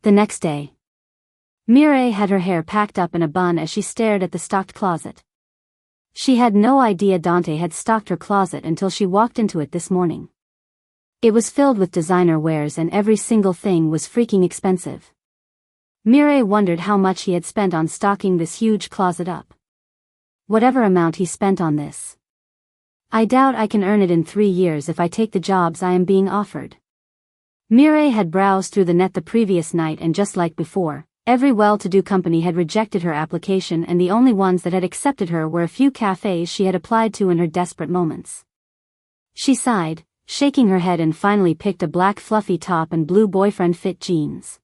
The next day, Mireille had her hair packed up in a bun as she stared at the stocked closet. She had no idea Dante had stocked her closet until she walked into it this morning. It was filled with designer wares and every single thing was freaking expensive. Mireille wondered how much he had spent on stocking this huge closet up. Whatever amount he spent on this. I doubt I can earn it in 3 years if I take the jobs I am being offered. Mireille had browsed through the net the previous night and just like before, every well-to-do company had rejected her application and the only ones that had accepted her were a few cafes she had applied to in her desperate moments. She sighed, shaking her head and finally picked a black fluffy top and blue boyfriend-fit jeans.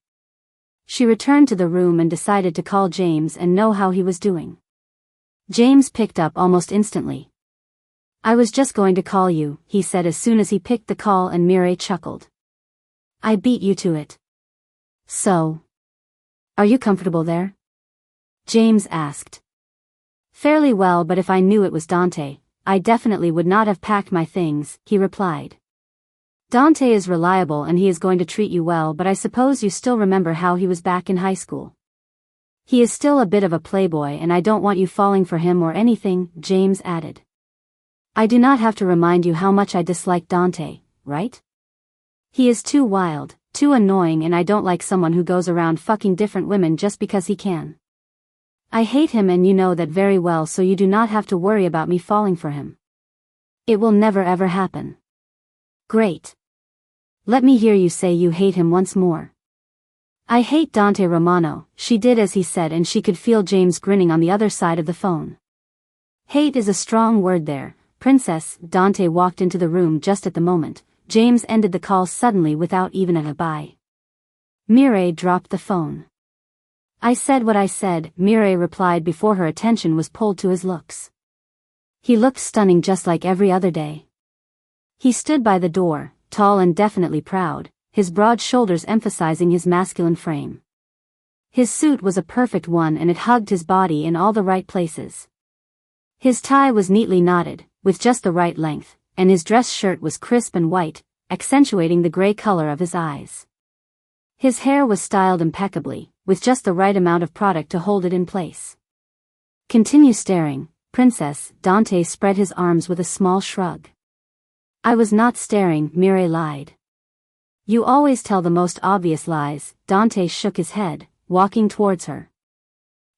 She returned to the room and decided to call James and know how he was doing. James picked up almost instantly. I was just going to call you, he said as soon as he picked the call, and Mireille chuckled. I beat you to it. So, are you comfortable there? James asked. Fairly well, but if I knew it was Dante, I definitely would not have packed my things, he replied. Dante is reliable and he is going to treat you well, but I suppose you still remember how he was back in high school. He is still a bit of a playboy and I don't want you falling for him or anything, James added. I do not have to remind you how much I dislike Dante, right? He is too wild, too annoying, and I don't like someone who goes around fucking different women just because he can. I hate him and you know that very well, so you do not have to worry about me falling for him. It will never ever happen. Great. Let me hear you say you hate him once more. I hate Dante Romano, she did as he said, and she could feel James grinning on the other side of the phone. Hate is a strong word there, princess. Dante walked into the room just at the moment. James ended the call suddenly without even a goodbye. Mireille dropped the phone. I said what I said, Mireille replied before her attention was pulled to his looks. He looked stunning just like every other day. He stood by the door, tall and definitely proud, his broad shoulders emphasizing his masculine frame. His suit was a perfect one and it hugged his body in all the right places. His tie was neatly knotted, with just the right length, and his dress shirt was crisp and white, accentuating the gray color of his eyes. His hair was styled impeccably, with just the right amount of product to hold it in place. Continue staring, princess. Dante spread his arms with a small shrug. I was not staring, Mireille lied. You always tell the most obvious lies. Dante shook his head, walking towards her.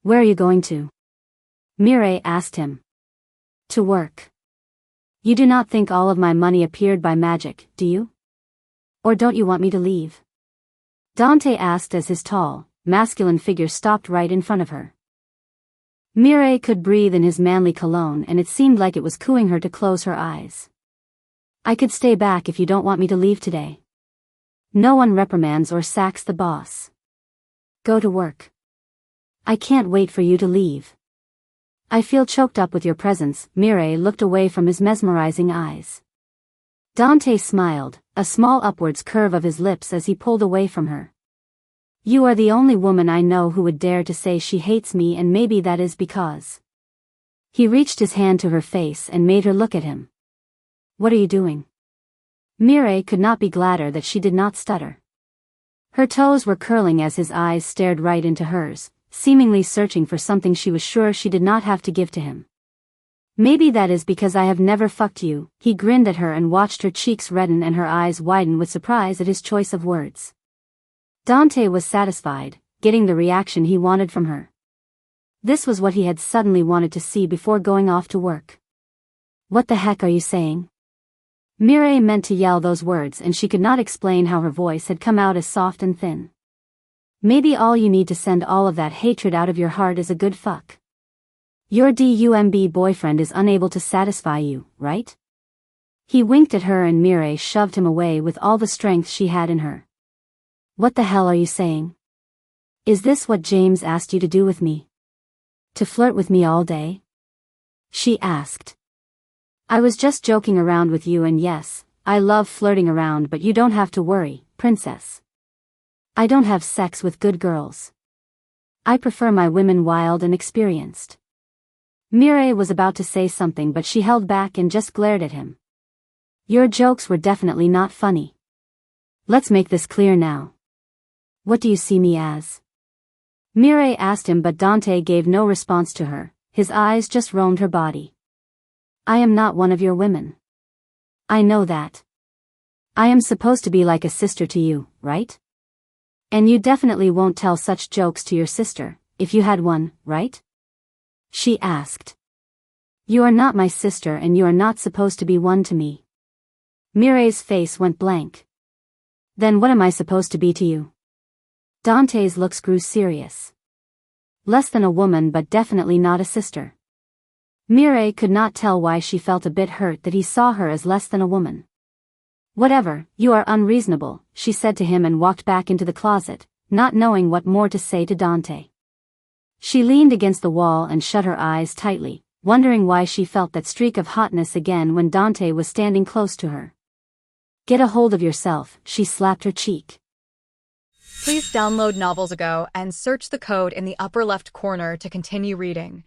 Where are you going to? Mireille asked him. To work. You do not think all of my money appeared by magic, do you? Or don't you want me to leave? Dante asked as his tall, masculine figure stopped right in front of her. Mireille could breathe in his manly cologne and it seemed like it was cooing her to close her eyes. I could stay back if you don't want me to leave today. No one reprimands or sacks the boss. Go to work. I can't wait for you to leave. I feel choked up with your presence. Mireille looked away from his mesmerizing eyes. Dante smiled, a small upwards curve of his lips as he pulled away from her. You are the only woman I know who would dare to say she hates me, and maybe that is because. He reached his hand to her face and made her look at him. What are you doing? Mireille could not be gladder that she did not stutter. Her toes were curling as his eyes stared right into hers, seemingly searching for something she was sure she did not have to give to him. Maybe that is because I have never fucked you. He grinned at her and watched her cheeks redden and her eyes widen with surprise at his choice of words. Dante was satisfied, getting the reaction he wanted from her. This was what he had suddenly wanted to see before going off to work. What the heck are you saying? Mireille meant to yell those words and she could not explain how her voice had come out as soft and thin. Maybe all you need to send all of that hatred out of your heart is a good fuck. Your dumb boyfriend is unable to satisfy you, right? He winked at her and Mireille shoved him away with all the strength she had in her. What the hell are you saying? Is this what James asked you to do with me? To flirt with me all day? She asked. I was just joking around with you, and yes, I love flirting around, but you don't have to worry, princess. I don't have sex with good girls. I prefer my women wild and experienced. Mireille was about to say something but she held back and just glared at him. Your jokes were definitely not funny. Let's make this clear now. What do you see me as? Mireille asked him, but Dante gave no response to her. His eyes just roamed her body. I am not one of your women. I know that. I am supposed to be like a sister to you, right? And you definitely won't tell such jokes to your sister, if you had one, right? She asked. You are not my sister and you are not supposed to be one to me. Mireille's face went blank. Then what am I supposed to be to you? Dante's looks grew serious. Less than a woman, but definitely not a sister. Mireille could not tell why she felt a bit hurt that he saw her as less than a woman. Whatever, you are unreasonable, she said to him and walked back into the closet, not knowing what more to say to Dante. She leaned against the wall and shut her eyes tightly, wondering why she felt that streak of hotness again when Dante was standing close to her. Get a hold of yourself, she slapped her cheek. Please download Novels Ago and search the code in the upper left corner to continue reading.